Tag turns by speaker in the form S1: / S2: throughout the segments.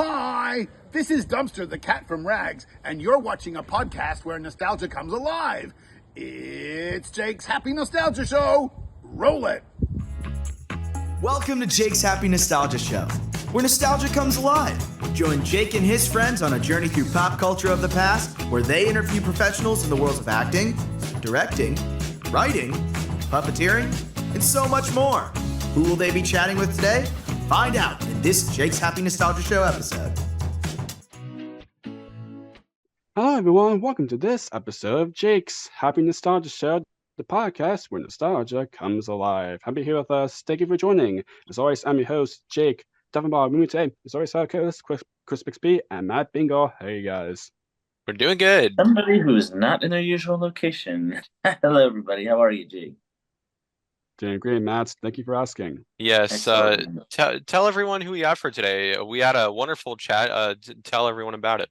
S1: Hi, this is Dumpster the cat from Rags, and you're watching a podcast where nostalgia comes alive. It's Jake's Happy Nostalgia Show. Roll it.
S2: Welcome to Jake's Happy Nostalgia Show, where nostalgia comes alive. Join Jake and his friends on a journey through pop culture of the past, where they interview professionals in the worlds of acting, directing, writing, puppeteering, and so much more. Who will they be chatting with today? Find out in this Jake's Happy Nostalgia Show episode.
S3: Hello everyone, welcome to this episode of Jake's Happy Nostalgia Show, the podcast where nostalgia comes alive. Happy to be here with us. Thank you for joining. As always, I'm your host, Jake. Talking about me today, as always, our co-host, Chris Bixby and Matt Bingo. Hey guys.
S4: We're doing good.
S5: Somebody who is not in their usual location. Hello everybody, how are you, Jake?
S3: Doing great, Matt. Thank you for asking.
S4: Yes, tell everyone who we have for today. We had a wonderful chat. Tell everyone about it.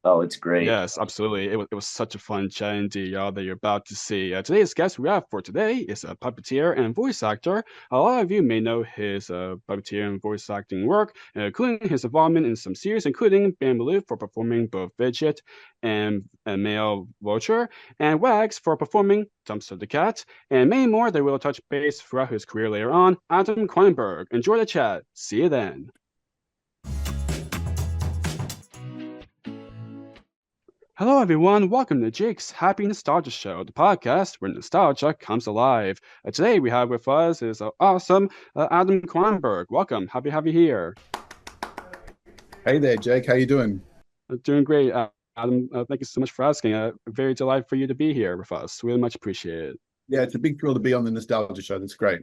S5: Oh, it's great.
S3: Yes, absolutely. It was such a fun chat indeed, y'all, that you're about to see. Today's guest we have for today is a puppeteer and voice actor. A lot of you may know his puppeteer and voice acting work, including his involvement in some series, including Bambaloo for performing both Fidget and Male Vulture, and Wags for performing Dumpster the Cat, and many more that will touch base throughout his career later on. Adam Kronenberg. Enjoy the chat. See you then. Hello everyone, welcome to Jake's Happy Nostalgia Show, the podcast where nostalgia comes alive. Today we have with us is awesome Adam Kronenberg. Welcome, happy to have you here.
S6: Hey there, Jake, how you doing?
S3: Doing great, Adam. Thank you so much for asking. Very delighted for you to be here with us. Really much appreciate it.
S6: Yeah, it's a big thrill to be on the Nostalgia Show. That's great.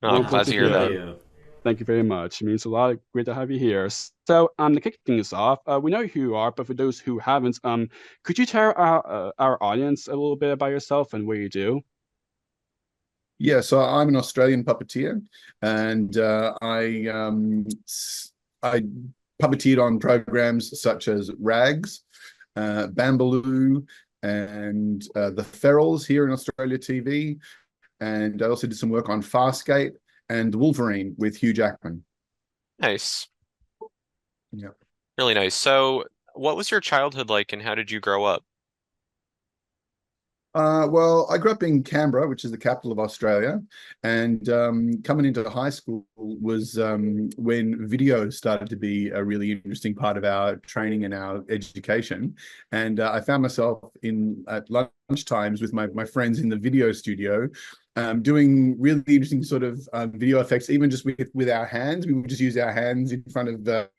S4: Oh, I'm glad to hear that.
S3: Thank you very much. It means a lot. Great to have you here. So, to kick things off, we know who you are, but for those who haven't, could you tell our audience a little bit about yourself and what you do?
S6: Yeah, so I'm an Australian puppeteer, and I puppeteered on programs such as Rags, Bambaloo, and the Ferals here in Australia TV, and I also did some work on Farscape and Wolverine with Hugh Jackman.
S4: Nice.
S6: Yeah.
S4: Really nice. So, what was your childhood like and how did you grow up?
S6: Well, I grew up in Canberra, which is the capital of Australia, and coming into high school was when video started to be a really interesting part of our training and our education. And I found myself at lunch times with my friends in the video studio, doing really interesting sort of video effects, even just with our hands. We would just use our hands in front of the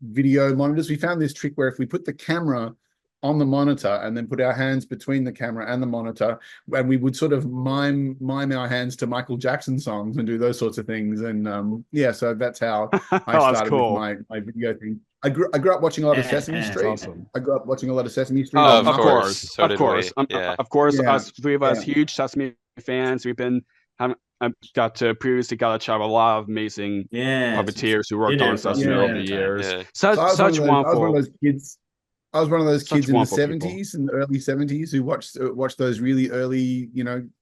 S6: video monitors. We found this trick where if we put the camera on the monitor and then put our hands between the camera and the monitor, and we would sort of mime our hands to Michael Jackson songs and do those sorts of things. And yeah, so that's how I started with my video thing. I grew up watching a lot of Sesame Street.
S3: Awesome.
S6: I grew up watching a lot of Sesame Street.
S3: Oh,
S4: of course. So
S3: of course. Of course,
S6: Yeah.
S3: us three of us, huge Sesame fans. We've been got to chat with a lot of amazing puppeteers who worked on Sesame over the years.
S4: Yeah.
S3: Such wonderful.
S6: I was one of those kids in the
S3: wonderful people.
S6: 70s, in the early 70s, who watched those really early,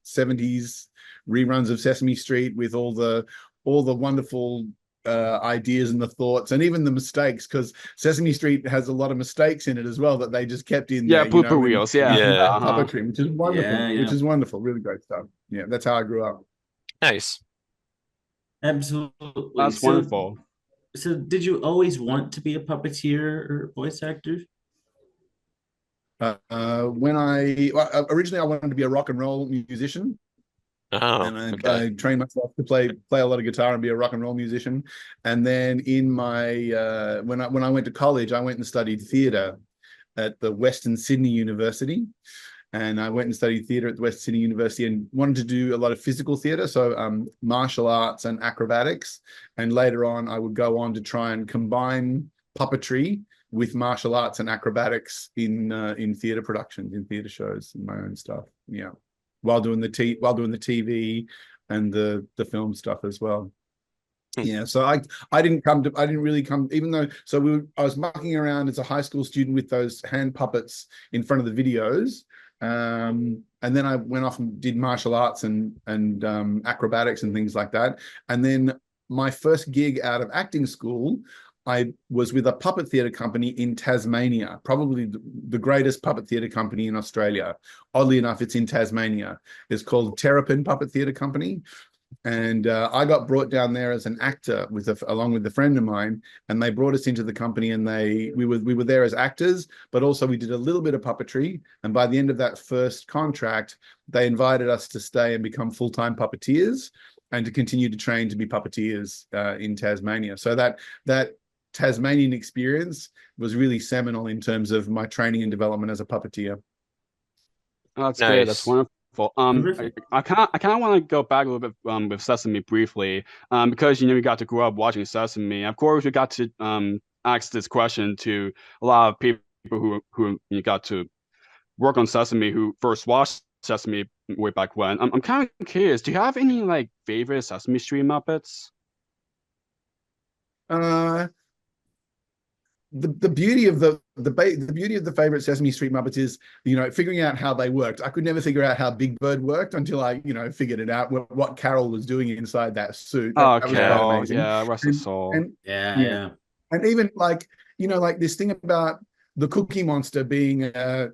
S6: 70s reruns of Sesame Street with all the wonderful ideas and the thoughts and even the mistakes, because Sesame Street has a lot of mistakes in it as well that they just kept in there,
S3: blooper reels,
S6: puppetry, which is wonderful.
S5: Yeah.
S6: Which is wonderful, really great stuff. Yeah, that's how I grew up.
S4: Nice.
S5: Absolutely.
S3: That's wonderful.
S5: So did you always want to be a puppeteer or voice actor?
S6: Originally I wanted to be a rock and roll musician.
S4: Oh,
S6: And
S4: okay.
S6: I trained myself to play a lot of guitar and be a rock and roll musician. And then in my when I went to college, I went and studied theatre at the Western Sydney University. And I went and studied theatre at the Western Sydney University and wanted to do a lot of physical theatre, so martial arts and acrobatics. And later on, I would go on to try and combine puppetry with martial arts and acrobatics in theatre productions, in theatre shows, and my own stuff. Yeah. While doing the TV and the film stuff as well. Yeah, so I didn't really come, even though, I was mucking around as a high school student with those hand puppets in front of the videos. And then I went off and did martial arts and acrobatics and things like that. And then my first gig out of acting school, I was with a puppet theatre company in Tasmania, probably the greatest puppet theatre company in Australia. Oddly enough, it's in Tasmania. It's called Terrapin Puppet Theatre Company. And I got brought down there as an actor along with a friend of mine, and they brought us into the company, and we were there as actors, but also we did a little bit of puppetry. And by the end of that first contract, they invited us to stay and become full-time puppeteers and to continue to train to be puppeteers in Tasmania. So that Tasmanian experience was really seminal in terms of my training and development as a puppeteer.
S3: Oh, that's great. That's
S4: Nice.
S3: wonderful. I kind of want to go back a little bit with Sesame briefly, because we got to grow up watching Sesame. Of course, we got to ask this question to a lot of people who you got to work on Sesame, who first watched Sesame way back when. I'm kind of curious. Do you have any like favorite Sesame Street Muppets?
S6: The beauty of the beauty of the favorite Sesame Street Muppets is, figuring out how they worked. I could never figure out how Big Bird worked until I, figured it out, what Carol was doing inside that suit. That was quite amazing.
S3: Yeah, rest his soul.
S5: Yeah.
S6: And even like this thing about the Cookie Monster being a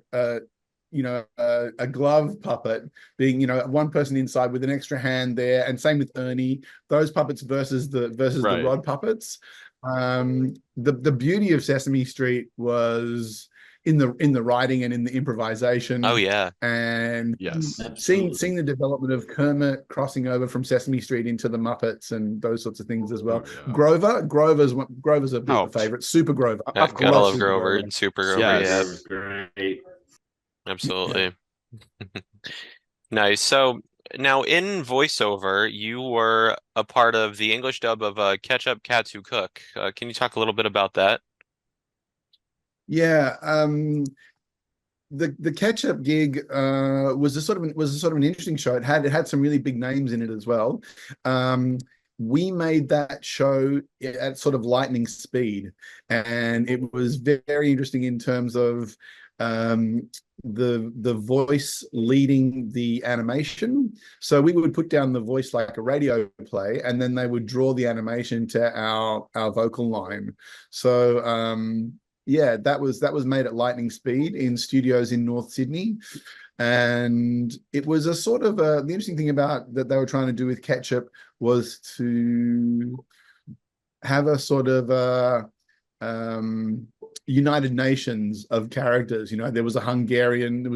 S6: glove puppet, being one person inside with an extra hand there, and same with Ernie. Those puppets versus the rod puppets. The beauty of Sesame Street was in the writing and in the improvisation.
S4: Oh yeah.
S6: And
S3: yes,
S6: seeing the development of Kermit crossing over from Sesame Street into the Muppets and those sorts of things as well.
S3: Oh, yeah.
S6: Grover's a bit of a favorite. Super Grover.
S4: Gotta love Grover and Super Grover.
S3: Yes.
S4: Yeah, great. Absolutely. Yeah. Nice. So now in voiceover, you were a part of the English dub of Ketchup, Cats Who Cook. Can you talk a little bit about that?
S6: Yeah, the Ketchup gig was a sort of an interesting show. It had some really big names in it as well. We made that show at sort of lightning speed, and it was very interesting in terms of the voice leading the animation. So we would put down the voice like a radio play, and then they would draw the animation to our vocal line. So that was made at lightning speed in studios in North Sydney. And it was a sort of the interesting thing about that they were trying to do with Ketchup was to have a sort of United Nations of characters. There was a Hungarian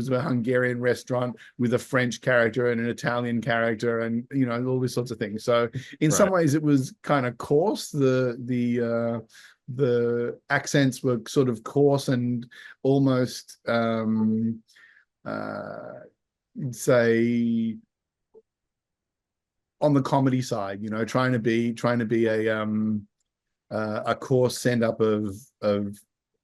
S6: restaurant with a French character and an Italian character, and all these sorts of things. So in some ways it was kind of coarse. The accents were sort of coarse and almost say on the comedy side, trying to be a coarse send up of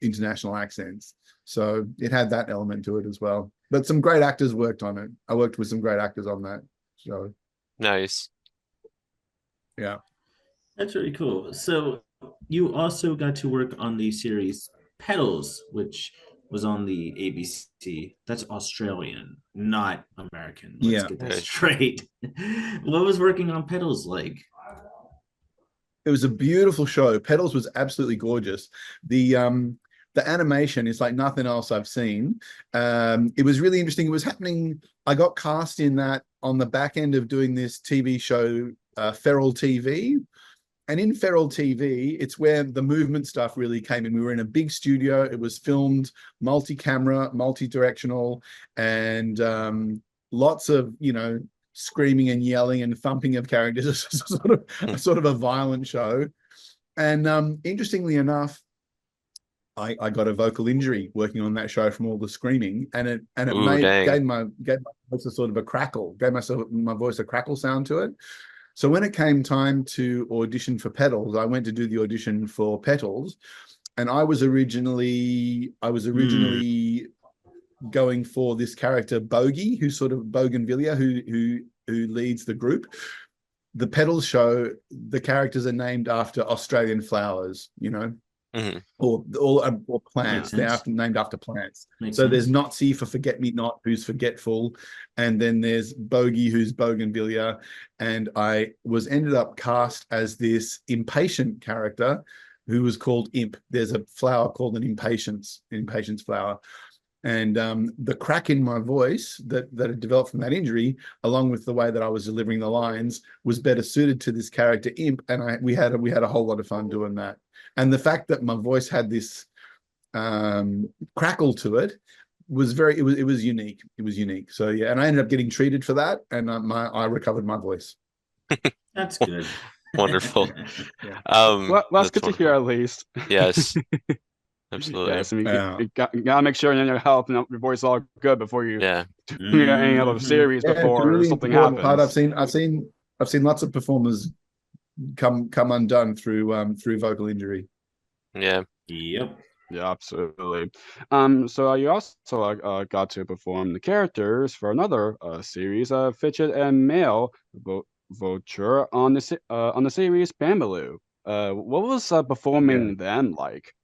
S6: international accents. So it had that element to it as well. But some great actors worked on it. I worked with some great actors on that show.
S4: Nice.
S6: Yeah.
S5: That's really cool. So you also got to work on the series Petals, which was on the ABC. That's Australian, not American. Let's get that straight. What was working on Petals like?
S6: It was a beautiful show. Petals was absolutely gorgeous. The animation is like nothing else I've seen. It was really interesting. It was happening. I got cast in that on the back end of doing this TV show, Feral TV. And in Feral TV, it's where the movement stuff really came in. We were in a big studio. It was filmed multi-camera, multi-directional, and lots of, screaming and yelling and thumping of characters. It's sort of a violent show. And interestingly enough, I got a vocal injury working on that show from all the screaming, and it gave my voice a sort of a crackle, gave my voice a crackle sound to it. So when it came time to audition for Petals, I went to do the audition for Petals, and I was originally going for this character Bogey, who's sort of Bougainvillea, who leads the group. The Petals show, the characters are named after Australian flowers,
S4: Mm-hmm.
S6: or plants. They're named after plants. Makes sense. There's Nazi for forget me not, who's forgetful, and then there's Bogey, who's Bougainvillea. And I was ended up cast as this impatient character who was called Imp. There's a flower called an impatience flower. And the crack in my voice that had developed from that injury, along with the way that I was delivering the lines, was better suited to this character Imp. And we had a whole lot of fun doing that. And the fact that my voice had this crackle to it was it was unique. It was unique. So yeah, and I ended up getting treated for that, and I recovered my voice.
S5: That's good.
S4: Wonderful.
S6: Yeah.
S3: Well, that's good
S4: wonderful.
S3: to hear at least.
S4: Yes, absolutely.
S3: Yes, I mean, you gotta make sure your health and your voice is all good before you
S4: Yeah.
S3: do any other series
S6: Yeah, it's a
S3: before
S6: really
S3: something
S6: important
S3: happens.
S6: part. I've seen lots of performers come undone through vocal injury.
S4: Yeah.
S5: Yep.
S3: Yeah, absolutely. So you also got to perform the characters for another series, Fidget and Male Vulture on the series Bambaloo. What was performing them like?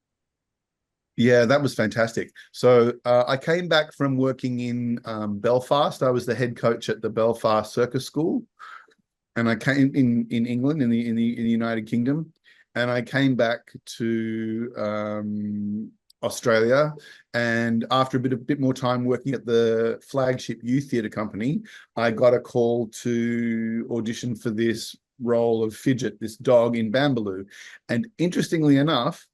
S6: Yeah, that was fantastic. So I came back from working in Belfast. I was the head coach at the Belfast Circus School, and I came in England in the United Kingdom, and I came back to Australia. And after a bit more time working at the flagship youth theatre company, I got a call to audition for this role of Fidget, this dog in Bambaloo. And interestingly enough,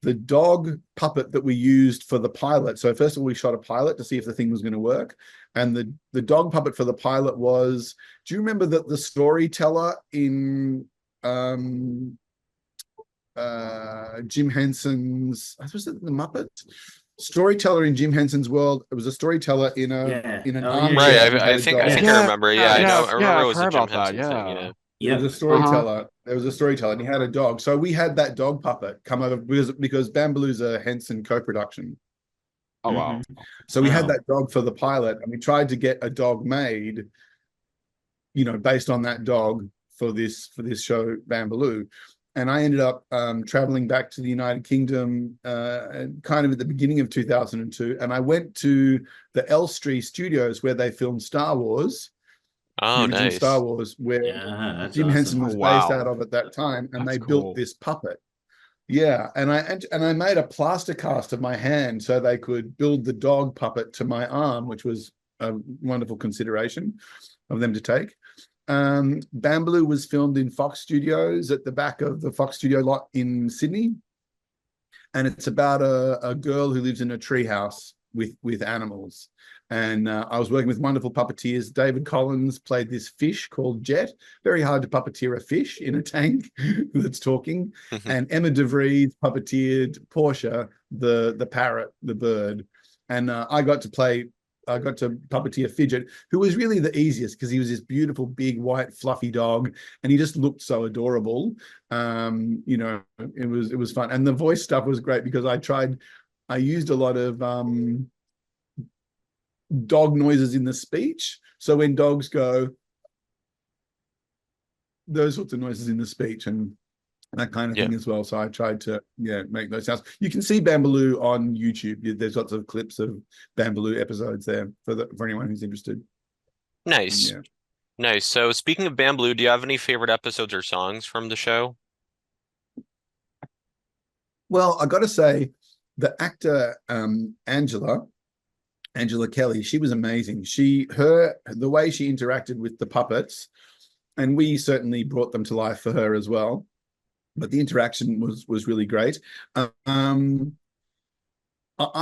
S6: the dog puppet that we used for the pilot. So first of all, we shot a pilot to see if the thing was going to work. And the dog puppet for the pilot was, do you remember that the storyteller in Jim Henson's, I suppose the Muppet storyteller in Jim Henson's world? It was a storyteller in an armchair.
S4: Right. I think I remember. Yeah, I know. I remember it was a Jim Henson thing. Yeah.
S6: There was a storyteller. There was a storyteller, and he had a dog. So we had that dog puppet come over because Bambaloo's a Henson co-production.
S3: Oh wow!
S6: So we had that dog for the pilot, and we tried to get a dog made, based on that dog for this show Bambaloo. And I ended up traveling back to the United Kingdom kind of at the beginning of 2002, and I went to the Elstree Studios where they filmed Star Wars.
S4: Oh, nice.
S6: Star Wars, where Jim Henson was based out of at that time, and they built this puppet. Yeah, and I made a plaster cast of my hand so they could build the dog puppet to my arm, which was a wonderful consideration of them to take. Bambaloo was filmed in Fox Studios at the back of the Fox Studio lot in Sydney, and it's about a girl who lives in a treehouse with animals. And I was working with wonderful puppeteers. David Collins played this fish called Jet. Very hard to puppeteer a fish in a tank that's talking. And Emma DeVries puppeteered Portia, the parrot, the bird. And I got to puppeteer Fidget, who was really the easiest because he was this beautiful, big, white, fluffy dog, and he just looked so adorable. It was fun. And the voice stuff was great because I used a lot of dog noises in the speech. So when dogs go, those sorts of noises in the speech and that kind of thing as well. So I tried to make those sounds. You can see Bambaloo on YouTube. There's lots of clips of Bambaloo episodes there for anyone who's interested.
S4: Nice. Nice. So speaking of Bambaloo, do you have any favorite episodes or songs from the show?
S6: Well, I got to say, the actor Angela Kelly, she was amazing. The way she interacted with the puppets, and we certainly brought them to life for her as well. But the interaction was really great. I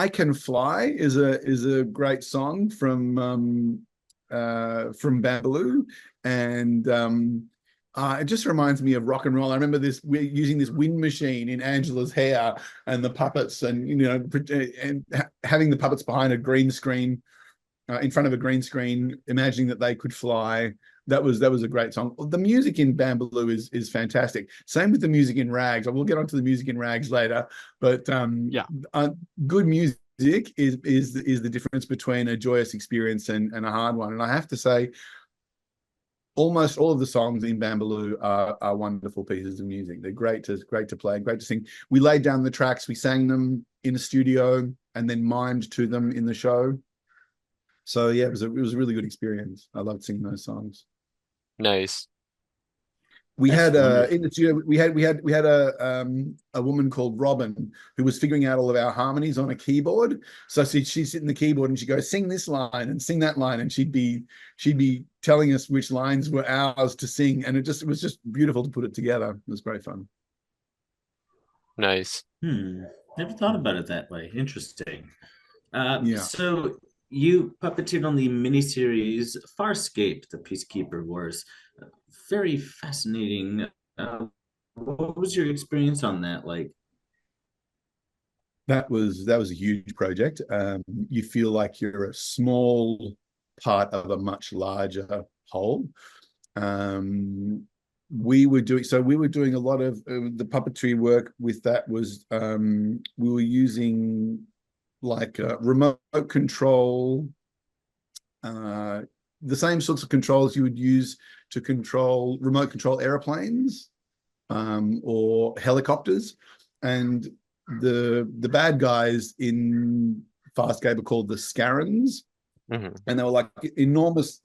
S6: Can Fly is a great song from Bambaloo, and it just reminds me of rock and roll. I remember we're using this wind machine in Angela's hair and the puppets, and and having the puppets behind a green screen, in front of a green screen, imagining that they could fly. That was a great song. The music in Bambaloo is fantastic. Same with the music in Rags. I will get onto the music in Rags later, but good music is the difference between a joyous experience and a hard one. And I have to say, almost all of the songs in Bambaloo are wonderful pieces of music. They're great to play, great to sing. We laid down the tracks, we sang them in a studio, and then mimed to them in the show. So yeah, it was a really good experience. I loved singing those songs.
S4: Nice.
S6: We
S5: That's
S6: had
S5: wonderful.
S6: in the studio we had a woman called Robin who was figuring out all of our harmonies on a keyboard. So she'd sit in the keyboard and she'd go, sing this line and sing that line, and she'd be telling us which lines were ours to sing, and it was just beautiful to put it together. It was great fun.
S4: Nice.
S5: Never thought about it that way. Interesting.
S6: Yeah.
S5: So you puppeteered on the miniseries Farscape, the Peacekeeper Wars. Very fascinating. What was your experience on that like?
S6: That was a huge project. You feel like you're a small part of a much larger whole. We were doing a lot of the puppetry work with that. Was we were using like remote control, the same sorts of controls you would use to remote control airplanes or helicopters. And the bad guys in Farscape are called the Scarons, and they were like enormous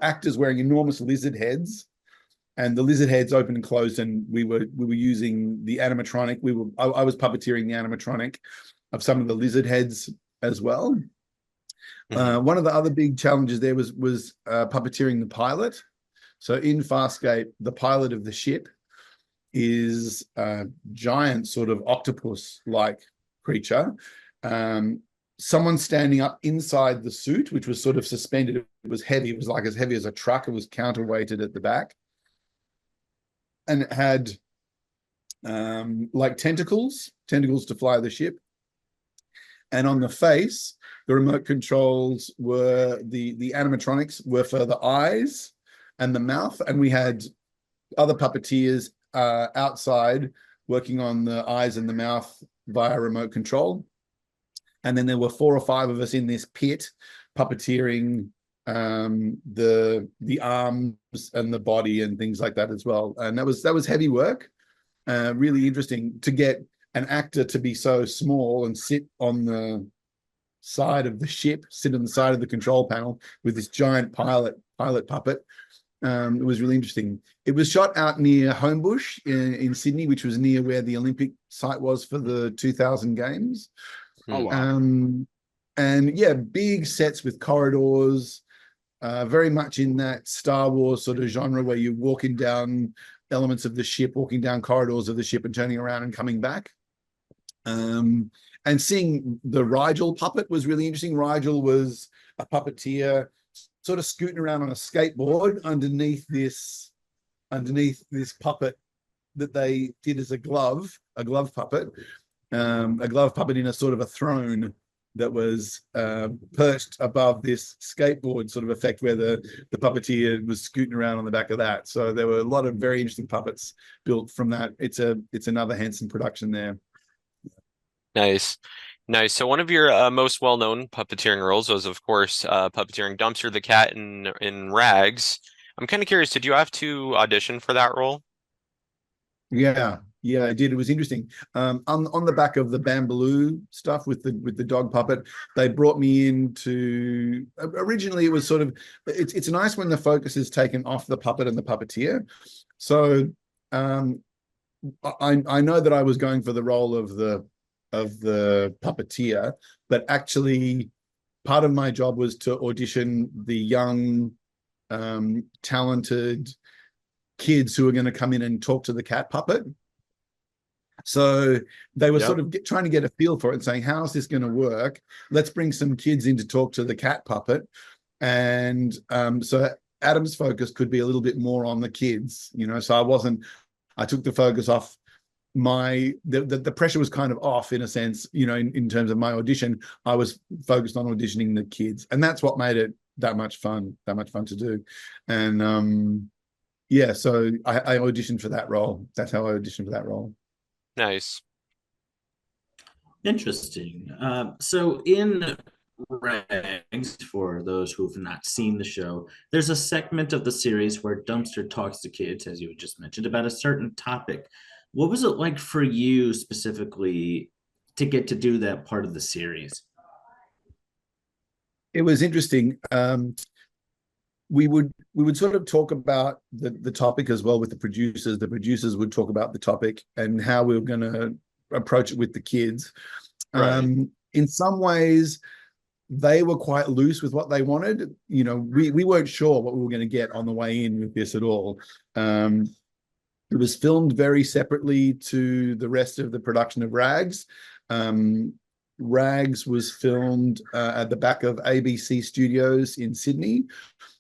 S6: actors wearing enormous lizard heads, and the lizard heads opened and closed, and we were using the animatronic. I was puppeteering the animatronic of some of the lizard heads as well. One of the other big challenges there was puppeteering the pilot. So in Farscape, the pilot of the ship is a giant sort of octopus-like creature. Someone standing up inside the suit, which was sort of suspended. It was heavy. It was like as heavy as a truck. It was counterweighted at the back. And it had like tentacles to fly the ship. And on the face, the remote controls were the animatronics were for the eyes and the mouth. And we had other puppeteers outside working on the eyes and the mouth via remote control. And then there were 4 or 5 of us in this pit puppeteering the arms and the body and things like that as well. And that was heavy work. Really interesting to get an actor to be so small and sit on the side of the ship, sit on the side of the control panel with this giant pilot puppet. It was really interesting. It was shot out near Homebush in Sydney, which was near where the Olympic site was for the 2000 games.
S3: Oh, wow.
S6: And yeah, big sets with corridors, very much in that Star Wars sort of genre where you're walking down elements of the ship, walking down corridors of the ship and turning around and coming back. And seeing the Rigel puppet was really interesting. Rigel was a puppeteer sort of scooting around on a skateboard underneath this puppet that they did as a glove puppet in a sort of a throne that was perched above this skateboard sort of effect where the puppeteer was scooting around on the back of that. So there were a lot of very interesting puppets built from that. It's another Henson production there.
S4: Nice. So one of your most well-known puppeteering roles was, of course, puppeteering Dumpster the cat in Rags. I'm kind of curious, did you have to audition for that role?
S6: Yeah, I did. It was interesting. On the back of the Bambaloo stuff with the dog puppet, they brought me in to. Originally, it was sort of. It's nice when the focus is taken off the puppet and the puppeteer. So, I know that I was going for the role of the puppeteer, but actually, part of my job was to audition the young, talented kids who are going to come in and talk to the cat puppet. So they were sort of trying to get a feel for it and saying, how's this going to work? Let's bring some kids in to talk to the cat puppet. And so Adam's focus could be a little bit more on the kids, so I took the focus off the pressure was kind of off in a sense, in terms of my audition. I was focused on auditioning the kids, and that's what made it that much fun to do. And yeah, so I auditioned for that role. That's how I auditioned for that role.
S4: Nice.
S5: Interesting. So in Rags, for those who have not seen the show, there's a segment of the series where Dumpster talks to kids, as you just mentioned, about a certain topic. What was it like for you specifically to get to do that part of the series?
S6: It was interesting. we would sort of talk about the topic as well with the producers. The producers would talk about the topic and how we were going to approach it with the kids.
S3: Right.
S6: In some ways, they were quite loose with what they wanted. You know, we weren't sure what we were going to get on the way in with this at all. It was filmed very separately to the rest of the production of Rags. Rags was filmed at the back of ABC Studios in Sydney,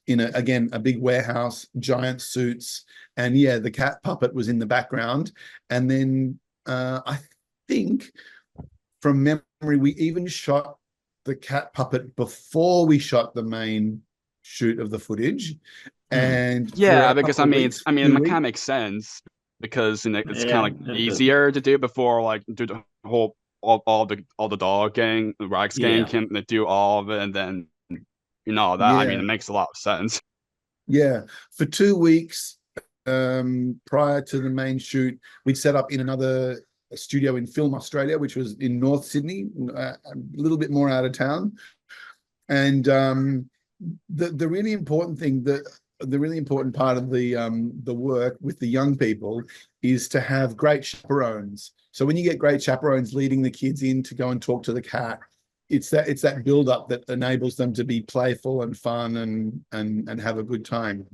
S6: in a big warehouse, giant suits, and yeah, the cat puppet was in the background. And then I think from memory, we even shot the cat puppet before we shot the main shoot of the footage. And
S3: yeah, because I mean, it kind
S6: weeks,
S3: of makes sense because it's
S5: Yeah,
S3: kind of like easier to do before like do the whole all the dog gang, the Rags gang
S5: Yeah.
S3: can do all of it, and then that I mean it makes a lot of sense.
S6: Yeah, for 2 weeks prior to the main shoot, we'd set up in another studio in Film Australia, which was in North Sydney, a little bit more out of town. And the really important thing, the really important part of the work with the young people is to have great chaperones. So when you get great chaperones leading the kids in to go and talk to the cat, it's that build up that enables them to be playful and fun and have a good time.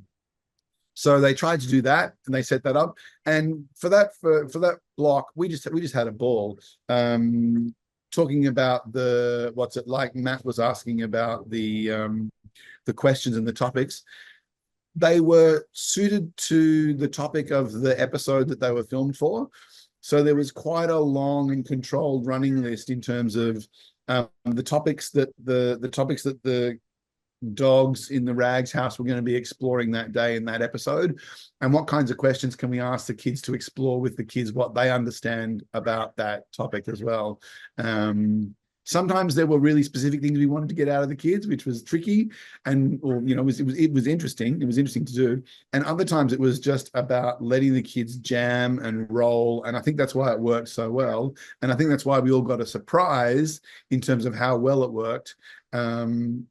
S6: So they tried to do that and they set that up. And for that block, we just had a ball. Talking about what's it like, Matt was asking about the questions and the topics. They were suited to the topic of the episode that they were filmed for. So there was quite a long and controlled running list in terms of the topics that the dogs in the Rags house were going to be exploring that day in that episode, and what kinds of questions can we ask the kids to explore with the kids, what they understand about that topic as well. Sometimes there were really specific things we wanted to get out of the kids, which was tricky, and it was interesting. It was interesting to do. And other times it was just about letting the kids jam and roll. And I think that's why it worked so well. And I think that's why we all got a surprise in terms of how well it worked. And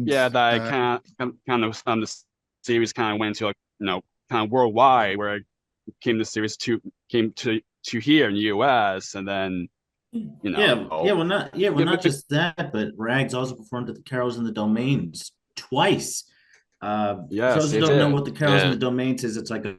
S3: yeah, that kind of the series kind of went to like kind of worldwide, where it came to here in the US, and then
S5: well not just that, but Rags also performed at the Carols in the Domains twice.
S3: Yes,
S5: for those who
S3: they
S5: don't know
S3: did.
S5: what the Carols in the Domains is, it's like a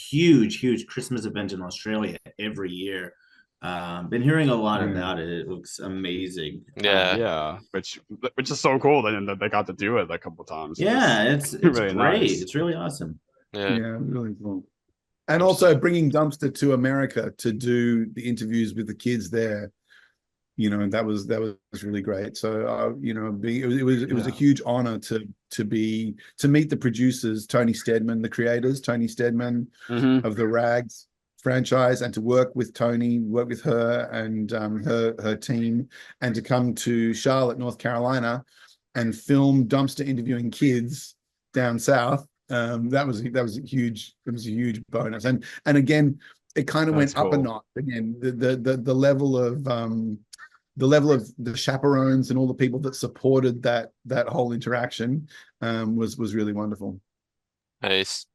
S5: huge Christmas event in Australia every year. Been hearing a lot about it. It looks amazing.
S3: Yeah, which is so cool that they got to do it a couple of times.
S5: It's
S3: really
S5: great.
S3: nice.
S5: It's really awesome.
S6: Yeah, really cool. And also bringing Dumpster to America to do the interviews with the kids there, that was really great. So it was a huge honor to meet the producers, Tony Steadman, the creators, Tony Steadman of the Rags franchise, and to work with Tony, work with her and her team, and to come to Charlotte, North Carolina, and film Dumpster interviewing kids down south. That was a huge bonus. And again, it kind of went up a notch. Again, the level of the chaperones and all the people that supported that whole interaction was really wonderful.
S4: Nice.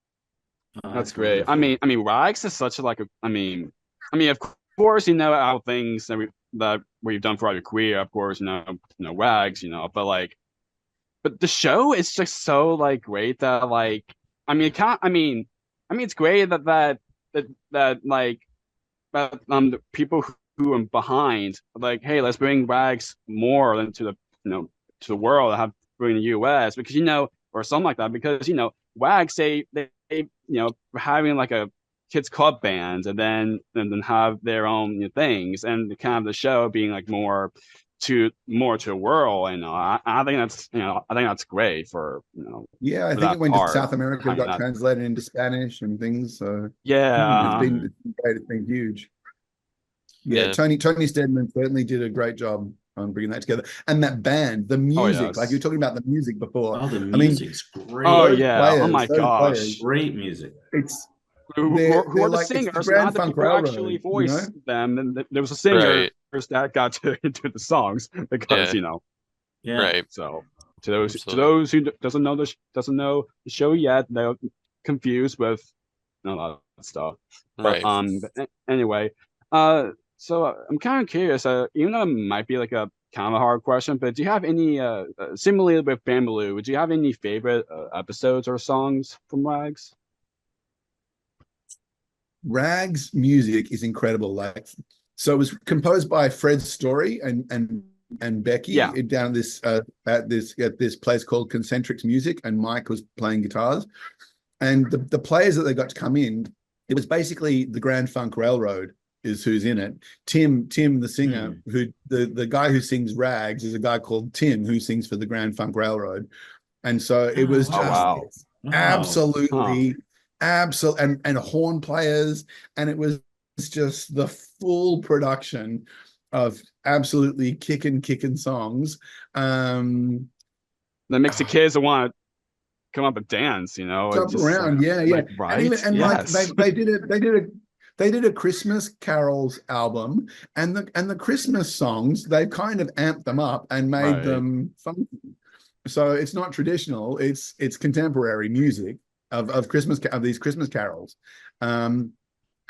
S3: That's great. I mean, Rags is such like I mean, of course, how things that we've done throughout your career, of course, Rags, but the show is just so like great that like it's great that the people who are behind like, hey, let's bring Rags more into the to the world, have bring the US, because or something like that, because Wags they having like a kids club band and then have their own things, and kind of the show being like more to the world. I think that's great for
S6: I think it went to South America, got translated into Spanish and things. So it's been great. It's been huge. Tony Steadman certainly did a great job on bringing that together, and that band, the music, like you were talking about the music before.
S5: The music's great.
S3: Oh my gosh,
S5: great music.
S6: It's
S3: who are the singers, not the people who actually voiced them. And there was a singer that got to do the songs because
S4: right.
S3: So To those
S4: Absolutely.
S3: who doesn't know the show yet, they're confused with a lot of stuff. But
S4: Right.
S3: anyway, so I'm kind of curious. Even though it might be like a kind of a hard question, but do you have any similarly with Bambaloo? Do you have any favorite episodes or songs from Rags?
S6: Rags music is incredible. Like, so it was composed by Fred Story and Becky
S3: Yeah.
S6: down this at this place called Concentrics Music, and Mike was playing guitars. And the players that they got to come in, it was basically the Grand Funk Railroad is who's in it. Tim the singer, who the guy who sings Rags is a guy called Tim who sings for the Grand Funk Railroad. And so it was just
S3: wow.
S6: absolutely and horn players, and it was just the full production of absolutely kicking songs.
S3: That makes the kids want to come up and dance,
S6: jump around,
S3: right?
S6: And yes. Like they did a Christmas carols album, and the Christmas songs, they kind of amped them up and made them funky. So it's not traditional, it's contemporary music of Christmas, of these Christmas carols.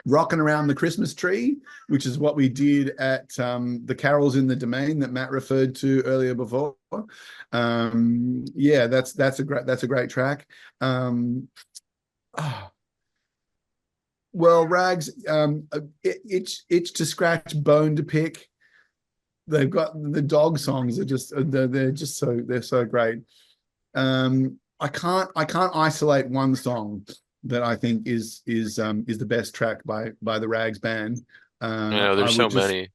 S6: Rocking Around the Christmas Tree, which is what we did at the Carols in the Domain that Matt referred to earlier before. That's a great track. Well, Rags, itch to scratch, bone to pick. They've got the dog songs are just they're so great. I can't isolate one song that I think is the best track by the Rags band.
S4: There's so many.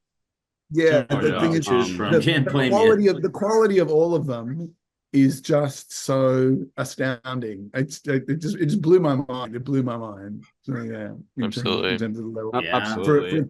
S6: Yeah,
S5: the thing is,
S6: the quality of all of them is just so astounding. It just blew my mind. It blew my mind. So yeah,
S4: absolutely.
S6: In terms of the level.
S3: Absolutely.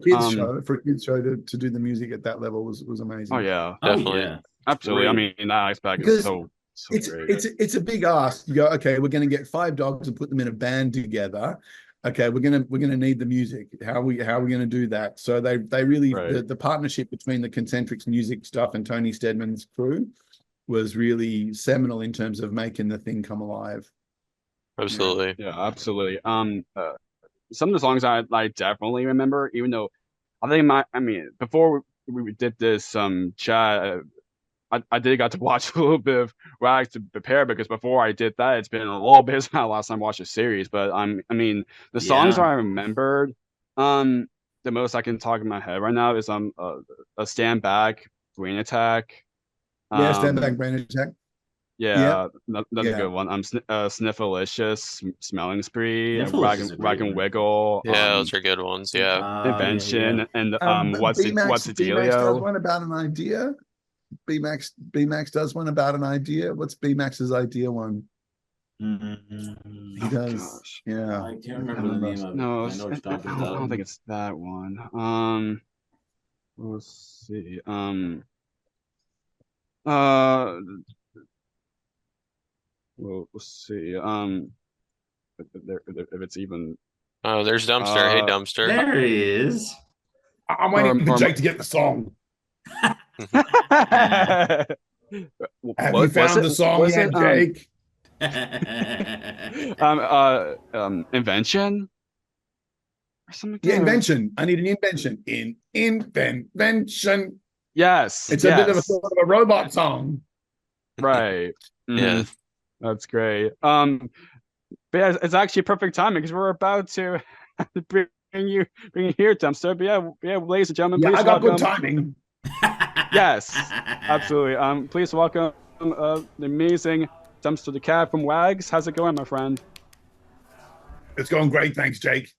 S6: For a kids show to do the music at that level was amazing.
S3: Oh yeah,
S4: definitely.
S5: Yeah.
S3: Absolutely. I mean, that aspect is so great.
S6: It's a big ask. You go, okay, we're going to get 5 dogs and put them in a band together. Okay, we're gonna need the music. How are we going to do that? So they really the partnership between the Concentrics music stuff and Tony Steadman's crew was really seminal in terms of making the thing come alive.
S4: Absolutely.
S3: Yeah, absolutely. Some of the songs I definitely remember, even though I think before we did this chat, I did got to watch a little bit of Rags to prepare, because before I did that, it's been a little bit since I last time watched a series. But the songs I remembered, the most I can talk in my head right now is a Stand Back, Brain Attack.
S6: Stand Back, Brain Attack.
S3: Yeah, that's a good one. Sniffalicious, Smelling Spree, Rag and Wiggle.
S4: Yeah, those are good ones. Yeah.
S3: Invention and what's the
S6: B-Max
S3: dealio?
S6: does one about an idea. B-Max does one about an idea. What's B-Max's idea one? He does.
S3: Gosh.
S6: Yeah.
S5: I can't remember the name of it.
S3: No,
S5: I know what you're talking
S3: I
S5: about.
S3: don't think it's that one. Let's see. We'll see. If it's even.
S4: Oh, there's Dumpster. Hey, Dumpster.
S5: There he is.
S6: I'm waiting for Jake to get the song.
S3: Have
S6: you found the song yet, Jake?
S3: Invention or something.
S6: Yeah, invention. I need an invention. Invention.
S3: Yes,
S6: it's a bit of a sort of a robot song,
S3: right?
S4: Yeah,
S3: that's great. But yeah, it's actually perfect timing because we're about to bring you here, Dumpster. But yeah, ladies and gentlemen, please
S6: I got
S3: welcome.
S6: good timing.
S3: Yes, absolutely. Please welcome the amazing Dumpster the Cat from Wags. How's it going, my friend?
S6: It's going great, thanks, Jake.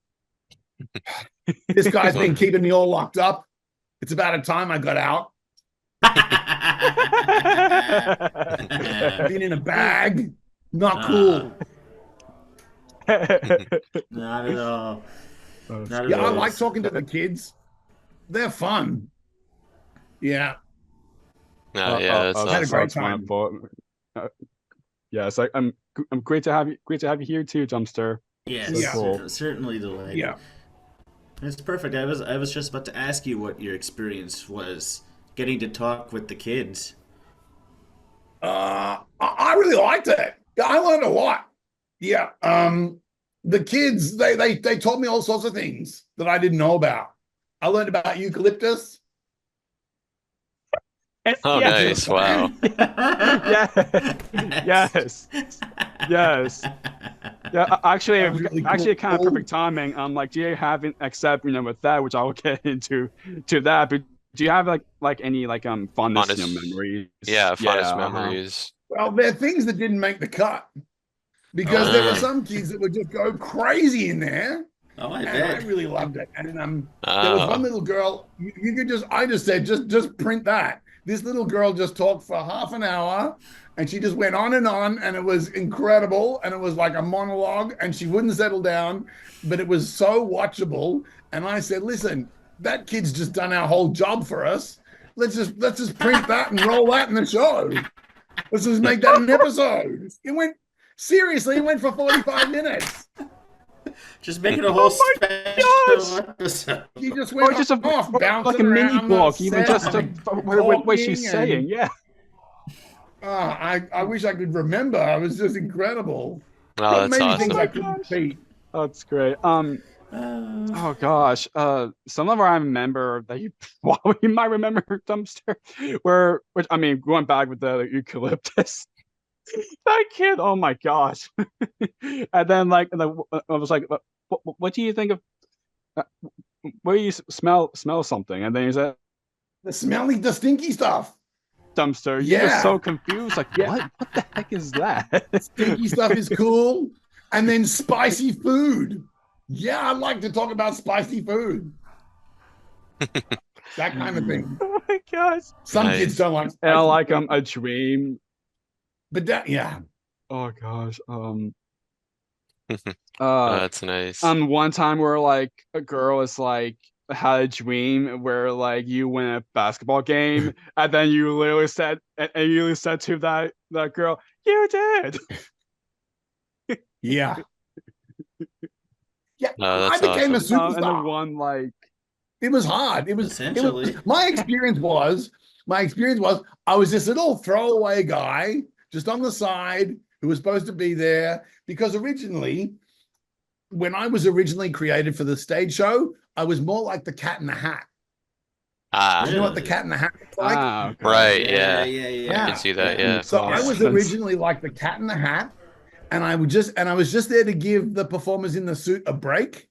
S6: This guy's been keeping me all locked up. It's about a time I got out. Been in a bag. Not cool.
S5: Not at all.
S6: I like talking to the kids. They're fun. Yeah.
S4: That's
S6: had a great time.
S3: Yes, I'm great to have you here too, Dumpster.
S5: Yes,
S3: cool.
S5: Certainly delighted.
S6: Yeah.
S5: It's perfect. I was just about to ask you what your experience was getting to talk with the kids.
S1: I really liked it. I learned a lot. Yeah. The kids, they taught me all sorts of things that I didn't know about. I learned about eucalyptus.
S4: Oh,
S3: Yeah.
S4: nice! Wow.
S3: Yeah. Yes. Yes. Yeah, actually,
S1: That was really
S3: actually, kind of
S1: cool.
S3: perfect timing. Like, do you have, except with that, which I will get into that, but do you have like any fondest
S4: Fondest,
S3: memories?
S4: yeah, fondest
S3: Yeah,
S4: memories.
S1: Well, there are things that didn't make the cut because there were
S4: Ah,
S1: some kids that would just go crazy in there.
S5: Oh, I
S1: And I
S5: bet.
S1: really loved it. And there was one
S4: oh,
S1: little girl. You could I just said, just print that. This little girl just talked for half an hour, and she just went on, and it was incredible. And it was like a monologue, and she wouldn't settle down, but it was so watchable. And I said, listen, that kid's just done our whole job for us. Let's just print that and roll that in the show. Let's just make that an episode. It went for 45 minutes.
S5: Just make it a whole special episode.
S1: He just
S3: or
S1: went
S3: just
S1: off,
S3: like
S1: bouncing
S3: a mini
S1: around
S3: book,
S1: the
S3: even
S1: set
S3: just
S1: and
S3: what she's
S1: talking
S3: saying.
S1: and-
S3: Yeah.
S1: I wish I could remember. It was just incredible.
S4: oh,
S1: Got
S4: that's
S1: many things
S4: awesome.
S1: I couldn't beat.
S3: That's great. Oh gosh. Some of them I remember that you probably might remember, Dumpster, which I mean, going back with the eucalyptus. That kid, oh my gosh. And then I was like, what do you think of? uh, What do you smell something? And then he said,
S1: The stinky stuff.
S3: Dumpster. You were
S1: Yeah.
S3: so confused. Like,
S1: Yeah.
S3: what the heck is that?
S1: Stinky stuff is cool. And then spicy food. Yeah, I'd like to talk about spicy food. That kind of thing.
S3: Oh my gosh.
S1: Some
S4: Nice.
S1: kids don't like
S3: And
S1: spicy
S3: like
S1: food,
S3: a dream.
S1: but yeah.
S3: Oh gosh.
S4: Oh, that's nice.
S3: One time where like a girl is like had a dream where like you win a basketball game, and then you literally said to that girl, "You did."
S1: Yeah. Yeah.
S4: Oh,
S1: I
S4: that's
S1: became a
S4: awesome.
S3: And the
S1: superstar.
S3: one like
S1: It was hard. It was
S5: Essentially.
S1: my experience was I was this little throwaway guy just on the side who was supposed to be there because originally, when I was originally created for the stage show, I was more like the Cat in the Hat.
S4: Ah,
S1: You know what the Cat in the Hat looks like?
S3: okay.
S4: right,
S5: Yeah,
S4: yeah.
S5: yeah.
S4: I can see that, yeah.
S1: So I was originally like the Cat in the Hat, and I was just there to give the performers in the suit a break.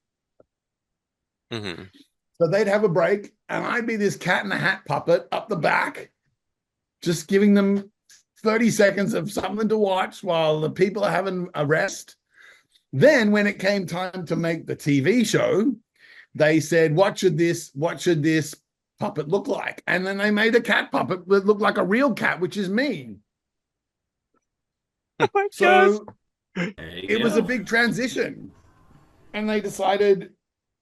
S4: hmm
S1: So they'd have a break, and I'd be this Cat in the Hat puppet up the back, just giving them 30 seconds of something to watch while the people are having a rest. Then, when it came time to make the TV show, they said, "What should this puppet look like?" And then they made a cat puppet that looked like a real cat, which is me.
S3: Oh my gosh.
S1: So
S5: There you
S1: it was
S5: go.
S1: a big transition, and they decided,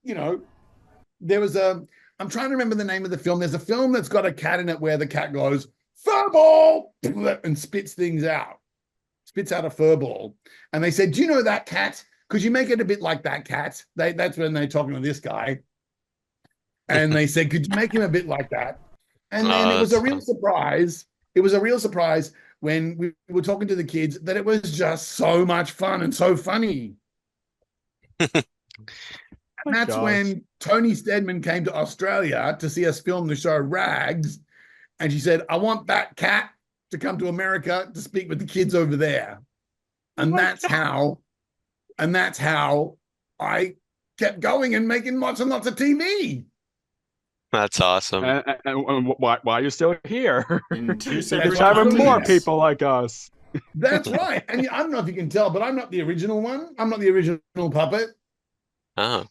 S1: there was I'm trying to remember the name of the film. There's a film that's got a cat in it where the cat goes furball and spits out a furball. And they said, "Do you know that cat? Could you make it a bit like that cat?" That's when they're talking to this guy, and they said, "Could you make him a bit like that?" And then it was a real surprise. It was a real surprise when we were talking to the kids that it was just so much fun and so funny. And that's when Tony Steadman came to Australia to see us film the show Rags. And she said, "I want that cat to come to America to speak with the kids over there." And that's how I kept going and making lots and lots of TV.
S4: That's awesome.
S3: And why are you still here?
S5: In 2
S3: You're
S5: separate
S3: having more
S5: companies.
S3: people like us.
S1: That's right. And I don't know if you can tell, but I'm not the original one. I'm not the original puppet.
S4: Oh,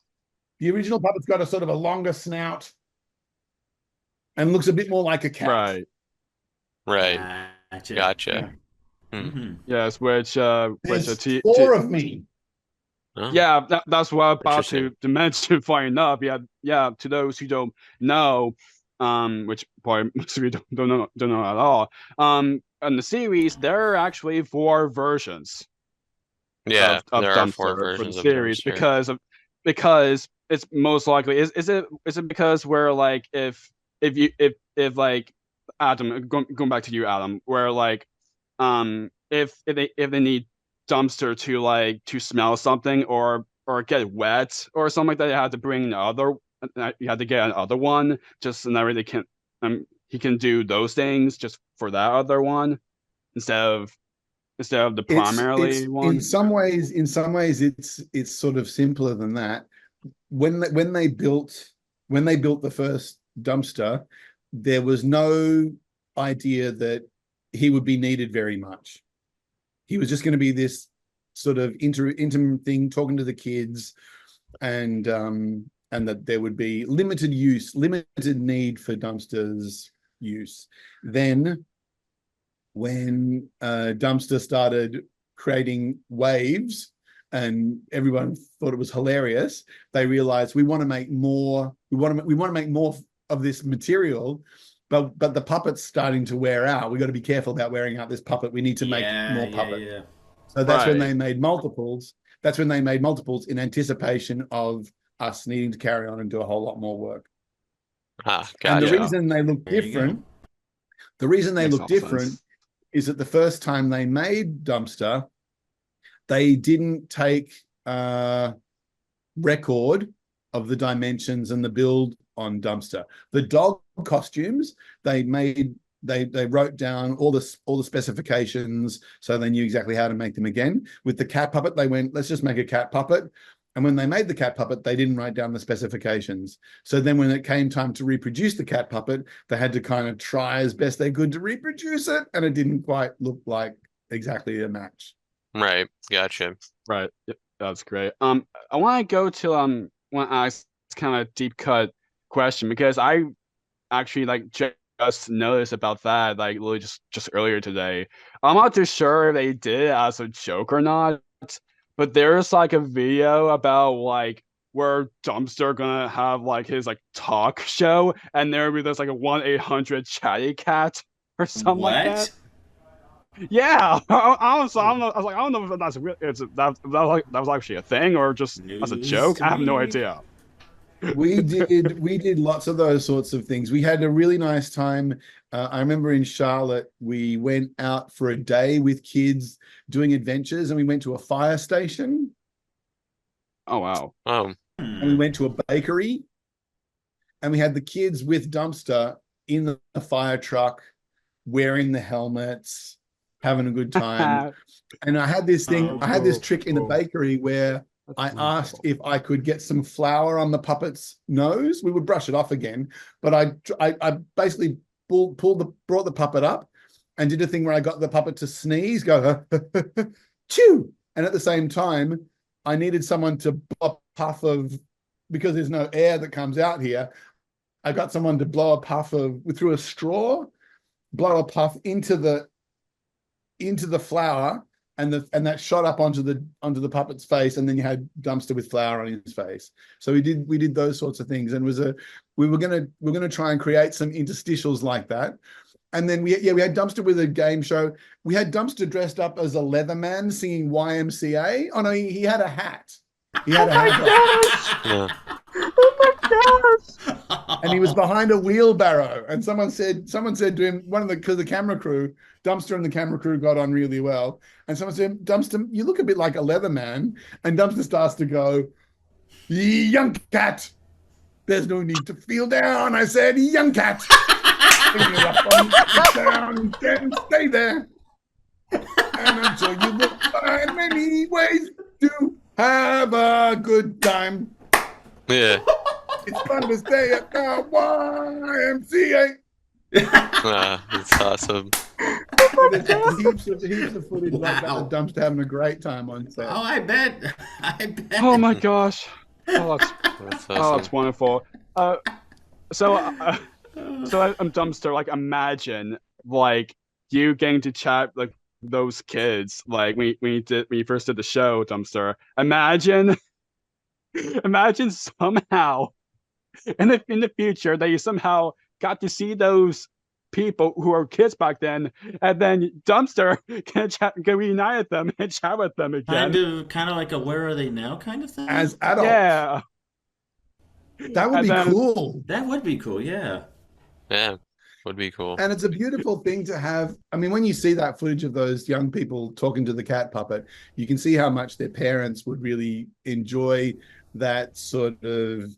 S1: The original puppet's got a sort of a longer snout and looks a bit more like a cat.
S4: right.
S5: Gotcha.
S4: Gotcha.
S5: Mhm.
S3: Yes, which
S1: There's four of me.
S4: Oh,
S3: yeah, that's what I'm about to
S4: Interesting.
S3: mention. Funny enough, yeah. To those who don't know, which probably most of you don't know at all. In the series, there are actually 4 versions
S4: Yeah,
S3: of
S4: there are
S3: Dumpster
S4: 4
S3: for the
S4: versions of
S3: series
S4: Dumpster.
S3: because it's most likely is it because where like if like Adam, going back to you, Adam, where like if they need dumpster to smell something or get wet or something like that, you have to bring another. You have to get another one just so that way they can he can do those things just for that other one instead of the primarily one.
S6: In some ways, it's sort of simpler than that. When they built the first dumpster, there was no idea that he would be needed very much. He was just going to be this sort of intimate thing, talking to the kids, and that there would be limited need for dumpsters use. Then when Dumpster started creating waves and everyone thought it was hilarious, they realized we want to make more of this material, but the puppet's starting to wear out. We got to be careful about wearing out this puppet. We need to make more puppet.
S5: Yeah.
S6: So that's when they made multiples. That's when they made multiples in anticipation of us needing to carry on and do a whole lot more work.
S4: Gotcha.
S6: And the reason they look different, is that the first time they made Dumpster, they didn't take record of the dimensions and the build on Dumpster. The dog costumes they wrote down all the specifications, so they knew exactly how to make them again. With the cat puppet, they went, let's just make a cat puppet. And when they made the cat puppet, they didn't write down the specifications. So then when it came time to reproduce the cat puppet, they had to kind of try as best they could to reproduce it, and it didn't quite look like exactly a match.
S4: Right. Gotcha.
S3: Right. Yep, that's great. I want to go to want to ask kind of deep cut question, because I actually just noticed about that literally just earlier today. I'm not too sure if they did it as a joke or not, but there's a video about where Dumpster gonna have his talk show, and there's a 1-800 chatty cat or something like that. Yeah, honestly, I don't know. I was like, I don't know if that's real. That was actually a thing or just as a joke. I have no idea.
S6: We did lots of those sorts of things. We had a really nice time. I remember in Charlotte, we went out for a day with kids doing adventures, and we went to a fire station.
S3: Oh wow!
S6: And we went to a bakery, and we had the kids with Dumpster in the fire truck, wearing the helmets, having a good time. And I had this thing. I had this trick in the bakery where I asked if I could get some flour on the puppet's nose. We would brush it off again, but I basically brought the puppet up and did a thing where I got the puppet to sneeze, go chew, and at the same time I needed someone to blow a puff of, because there's no air that comes out here. I got someone to blow a puff through a straw, blow a puff into the flour. And that shot up onto the puppet's face, and then you had Dumpster with flour on his face. So we did those sorts of things, and we were gonna try and create some interstitials like that. And then we had Dumpster with a game show. We had Dumpster dressed up as a leather man singing YMCA. Oh no, he had a hat. He had a hat. Oh my gosh! And he was behind a wheelbarrow. And someone said to him, because the camera crew, Dumpster and the camera crew got on really well. And someone said, Dumpster, you look a bit like a leather man. And Dumpster starts to go, young cat, there's no need to feel down. I said, young cat. Down, stay there. And I'm sure you will find many ways to have a good time.
S4: Yeah.
S6: It's fun to stay at the YMCA.
S4: That's awesome.
S6: There's heaps of footage like that of Dumpster having a great time on set.
S5: Oh, I bet.
S3: Oh my gosh. Oh,
S4: That's awesome.
S3: that's wonderful. So I'm Dumpster. Imagine you getting to chat those kids when you first did the show, Dumpster. Imagine somehow in the future that you somehow got to see those people who are kids back then, and then Dumpster can reunite them and chat with them again.
S5: Kind of like a "Where Are They Now" kind of thing.
S6: As adults,
S3: Yeah,
S6: that would be cool.
S5: That would be cool. Yeah.
S4: Yeah. would be cool.
S1: And it's a beautiful thing to have. I mean, when you see that footage of those young people talking to the cat puppet, you can see how much their parents would really enjoy that sort of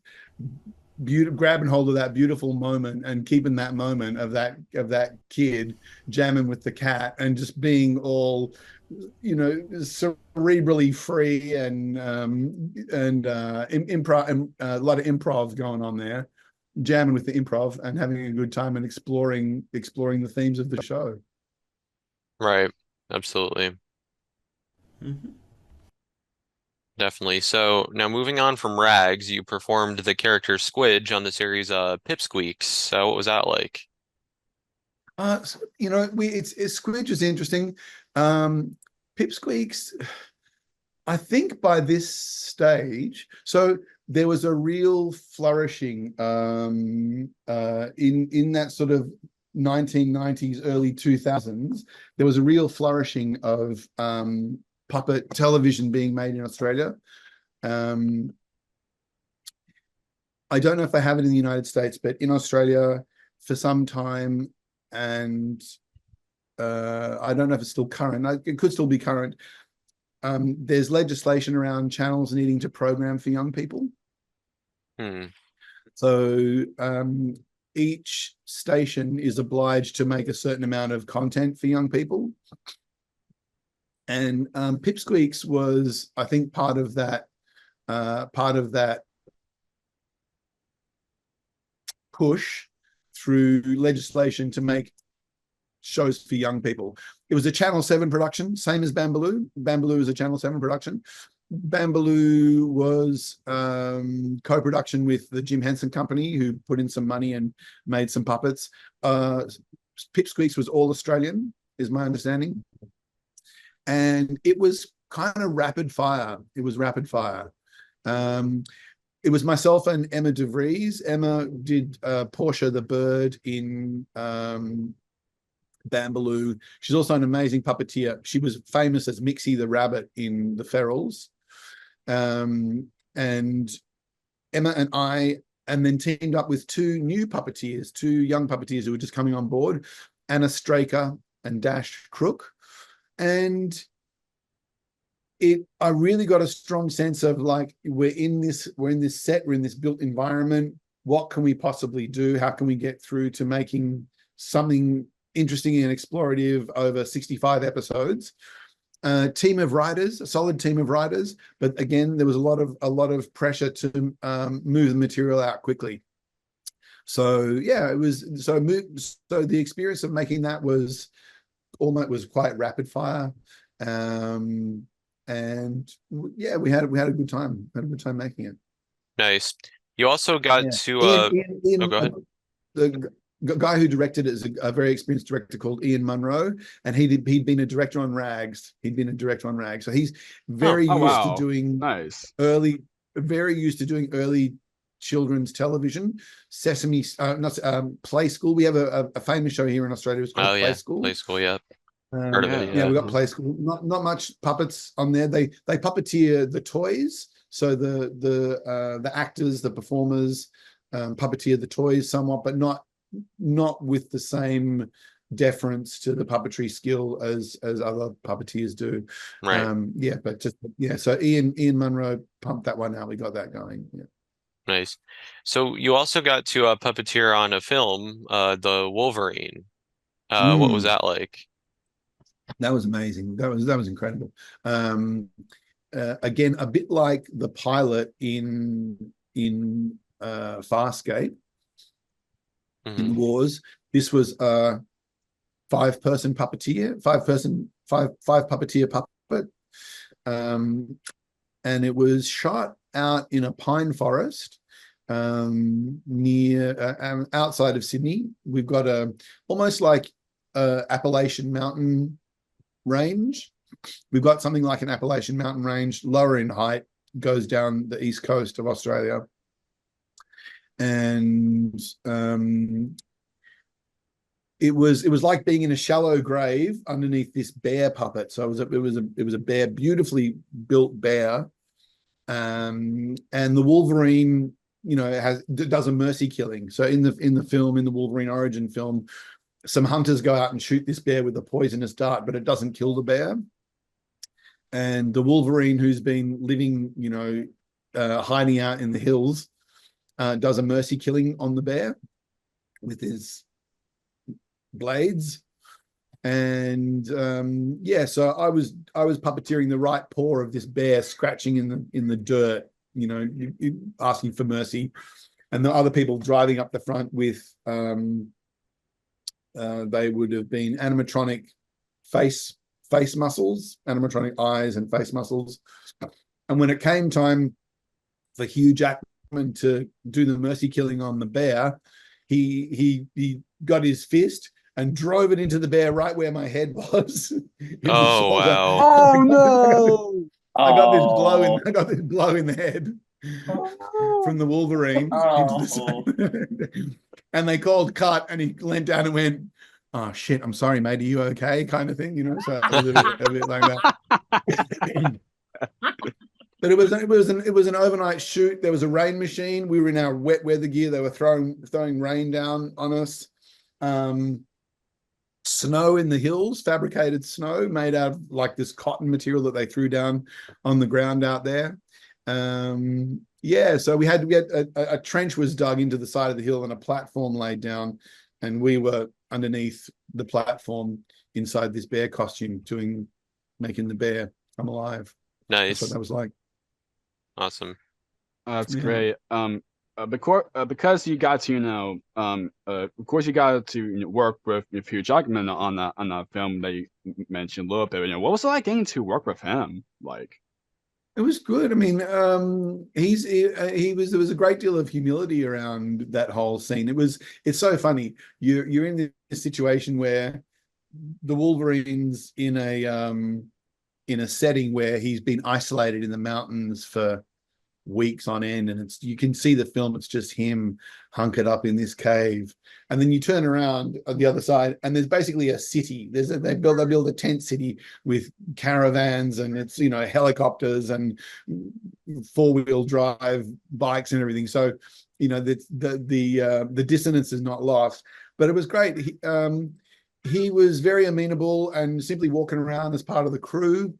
S1: grabbing hold of that beautiful moment and keeping that moment of that kid jamming with the cat and just being all, you know, cerebrally free and improv and a lot of improv going on there, jamming with the improv and having a good time and exploring the themes of the show.
S4: Right. Absolutely.
S5: Mhm.
S4: Definitely. So now moving on from Rags, you performed the character Squidge on the series Pipsqueaks. So what was that like?
S1: So, you know, it's Squidge is interesting. Pipsqueaks, I think by this stage, so there was a real flourishing in that sort of 1990s, early 2000s. There was a real flourishing of puppet television being made in Australia. I don't know if they have it in the United States, but in Australia for some time, and I don't know if it's still current. It could still be current. There's legislation around channels needing to program for young people. So each station is obliged to make a certain amount of content for young people. And Pipsqueaks was, I think, part of that push through legislation to make shows for young people. It was a Channel 7 production, same as Bambaloo. Bambaloo is a Channel 7 production. Bambaloo was co-production with the Jim Henson Company, who put in some money and made some puppets. Pipsqueaks was all Australian, is my understanding. And it was kind of rapid fire. It was rapid fire. It was myself and Emma DeVries. Emma did Portia the bird in Bambaloo. She's also an amazing puppeteer. She was famous as Mixie the rabbit in the Ferals. And Emma and I, and then teamed up with two young puppeteers who were just coming on board, Anna Straker and Dash Crook. And I really got a strong sense of like, we're in this set, we're in this built environment. What can we possibly do? How can we get through to making something interesting and explorative over 65 episodes? A solid team of writers, but again, there was a lot of pressure to move the material out quickly. So yeah, it was so the experience of making that was quite rapid fire. And yeah, we had a good time. Had a good time making it.
S4: Nice. You also got to
S1: Ian,
S4: go ahead.
S1: The guy who directed it is a very experienced director called Ian Munro, and he'd been a director on Rags. So he's very used to doing very used to doing early children's television. Play School. We have a famous show here in Australia. It's called Play School.
S4: Play School, yeah. Heard of it,
S1: yeah, we got Play School. Not much puppets on there. They puppeteer the toys. So the actors, the performers, puppeteer the toys somewhat, but not with the same deference to the puppetry skill as other puppeteers do.
S4: Right.
S1: So Ian Munro pumped that one out. We got that going. Yeah.
S4: Nice. So you also got to puppeteer on a film, the Wolverine. What was that like?
S1: That was amazing. That was incredible. Again, a bit like the pilot in Farscape. In Wars, this was a five puppeteer puppet, and it was shot out in a pine forest near outside of Sydney. We've got almost like Appalachian mountain range. We've got something like an Appalachian mountain range, lower in height, goes down the east coast of Australia. And it was like being in a shallow grave underneath this bear puppet. So it was a bear, beautifully built bear, and the Wolverine
S6: does a mercy killing. So in the Wolverine origin film, some hunters go out and shoot this bear with a poisonous dart, but it doesn't kill the bear. And the Wolverine, who's been living, hiding out in the hills, does a mercy killing on the bear with his blades. And so I was puppeteering the right paw of this bear scratching in the dirt, asking for mercy, and the other people driving up the front with they would have been animatronic face muscles, animatronic eyes and face muscles. And when it came time for Hugh Jackman to do the mercy killing on the bear, he got his fist and drove it into the bear right where my head was.
S4: Oh, wow.
S3: Oh no!
S6: I got this blow in the head from the Wolverine into the side. And they called cut, and he leant down and went, "Oh shit, I'm sorry, mate. Are you okay?" kind of thing, So it was a bit like that. But it was an overnight shoot. There was a rain machine. We were in our wet weather gear. They were throwing rain down on us. Snow in the hills, fabricated snow made out of like this cotton material that they threw down on the ground out there. So we had a trench was dug into the side of the hill and a platform laid down, and we were underneath the platform inside this bear costume making the bear come alive.
S4: Nice.
S6: That's what that was like.
S4: Awesome.
S3: That's great. Because you got to, of course, you got to work with Hugh Jackman on that film that you mentioned a little bit. What was it like getting to work with him? Like,
S6: it was good. I mean, there was a great deal of humility around that whole scene. It's so funny. You're in this situation where the Wolverine's in a setting where he's been isolated in the mountains for weeks on end, and you can see the film, it's just him hunkered up in this cave, and then you turn around on the other side and there's basically a city. They build a tent city with caravans, and it's helicopters and four-wheel drive bikes and everything. So the dissonance is not lost, but it was great. He was very amenable and simply walking around as part of the crew.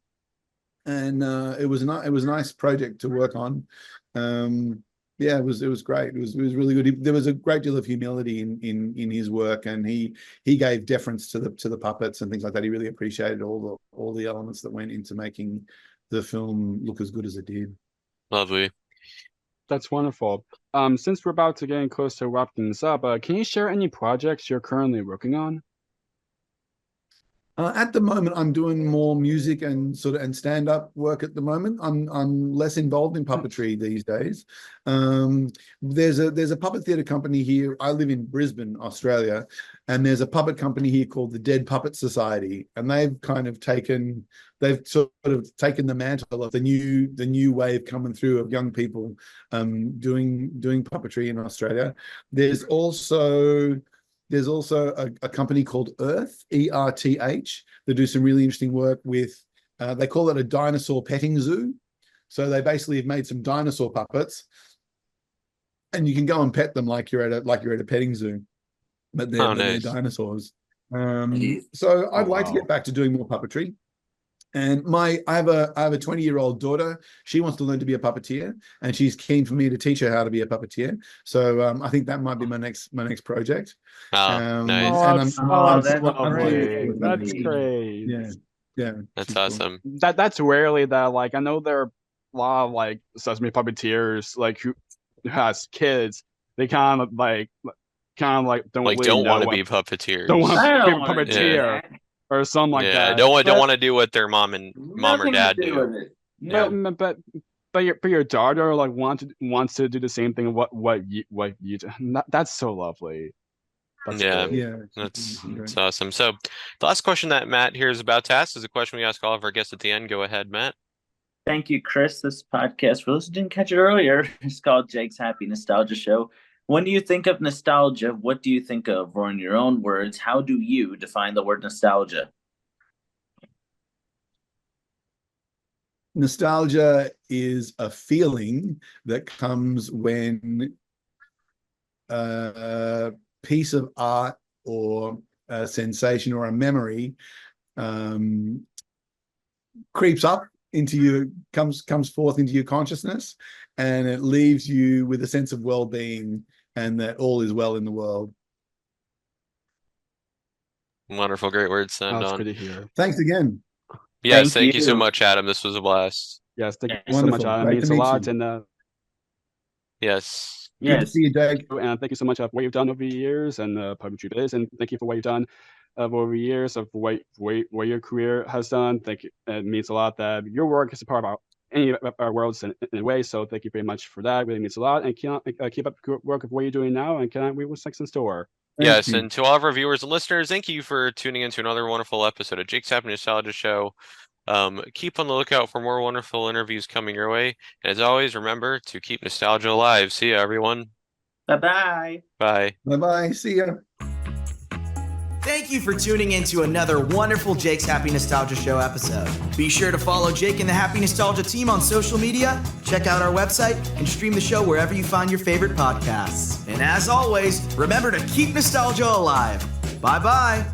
S6: And it was a nice project to work on. It was great. It was really good. There was a great deal of humility in his work, and he gave deference to the puppets and things like that. He really appreciated all the elements that went into making the film look as good as it did.
S4: Lovely.
S3: That's wonderful. Since we're about to getting close to wrapping this up, can you share any projects you're currently working on?
S6: At the moment, I'm doing more music and stand-up work. At the moment, I'm less involved in puppetry these days. There's a puppet theatre company here. I live in Brisbane, Australia, and there's a puppet company here called the Dead Puppet Society, and they've taken the mantle of the new wave coming through of young people doing puppetry in Australia. There's also a company called Earth, ERTH, that do some really interesting work with, they call it a dinosaur petting zoo. So they basically have made some dinosaur puppets, and you can go and pet them like you're at a petting zoo, but they're dinosaurs. So I'd like to get back to doing more puppetry. And I have a 20-year-old daughter. She wants to learn to be a puppeteer, and she's keen for me to teach her how to be a puppeteer. So I think that might be my next project.
S4: Oh,
S3: That's
S4: nice.
S3: lovely. That's great.
S6: Yeah.
S4: That's awesome.
S3: Cool. That's rarely that. Like, I know there are a lot of like Sesame puppeteers like who has kids. They kind of like don't want to be
S4: puppeteers.
S3: Don't want to be a puppeteer.
S4: Yeah.
S3: Or something like that.
S4: Don't want to do what their mom or dad do.
S3: But your daughter like wants to do the same thing. What you do. That's so lovely. That's great.
S4: That's awesome. So the last question that Matt here is about to ask is a question we ask all of our guests at the end. Go ahead, Matt.
S7: Thank you, Chris. This podcast, for those who didn't catch it earlier, it's called Jake's Happy Nostalgia Show. When you think of nostalgia, what do you think of? Or in your own words, how do you define the word nostalgia?
S6: nostalgia is a feeling that comes when a piece of art or a sensation or a memory creeps up into you, comes forth into your consciousness, and it leaves you with a sense of well-being and that all is well in the world.
S4: Wonderful, great words to end
S3: That's
S4: on.
S3: good to hear.
S6: Thanks again.
S4: Yes, thank
S7: Thank
S4: you so
S7: you.
S4: much, Adam. This was a blast.
S3: Yes, thank you so much,
S6: Wonderful.
S3: Adam. It
S6: Great
S3: means
S6: to
S3: a
S6: meet
S3: lot.
S6: you.
S3: And
S4: Yes.
S6: Good to
S7: Yes.
S6: see you, Jake.
S3: and thank you so much for what you've done over the years and puppetry is, and thank you for what you've done over the years of what your career has done. Thank you. It means a lot that your work is a part of any of our worlds in a way. So thank you very much for that. It really means a lot. And keep up the good work of what you're doing now. And cannot wait what's next in store.
S6: Thank
S4: Yes,
S6: you.
S4: and to all of our viewers and listeners, thank you for tuning in to another wonderful episode of Jake's Happy Nostalgia Show. Keep on the lookout for more wonderful interviews coming your way. And as always, remember to keep nostalgia alive. See ya, everyone.
S7: Bye-bye.
S4: Bye.
S6: Bye-bye. See ya.
S2: Thank you for tuning in to another wonderful Jake's Happy Nostalgia Show episode. Be sure to follow Jake and the Happy Nostalgia team on social media, check out our website, and stream the show wherever you find your favorite podcasts. And as always, remember to keep nostalgia alive. Bye-bye.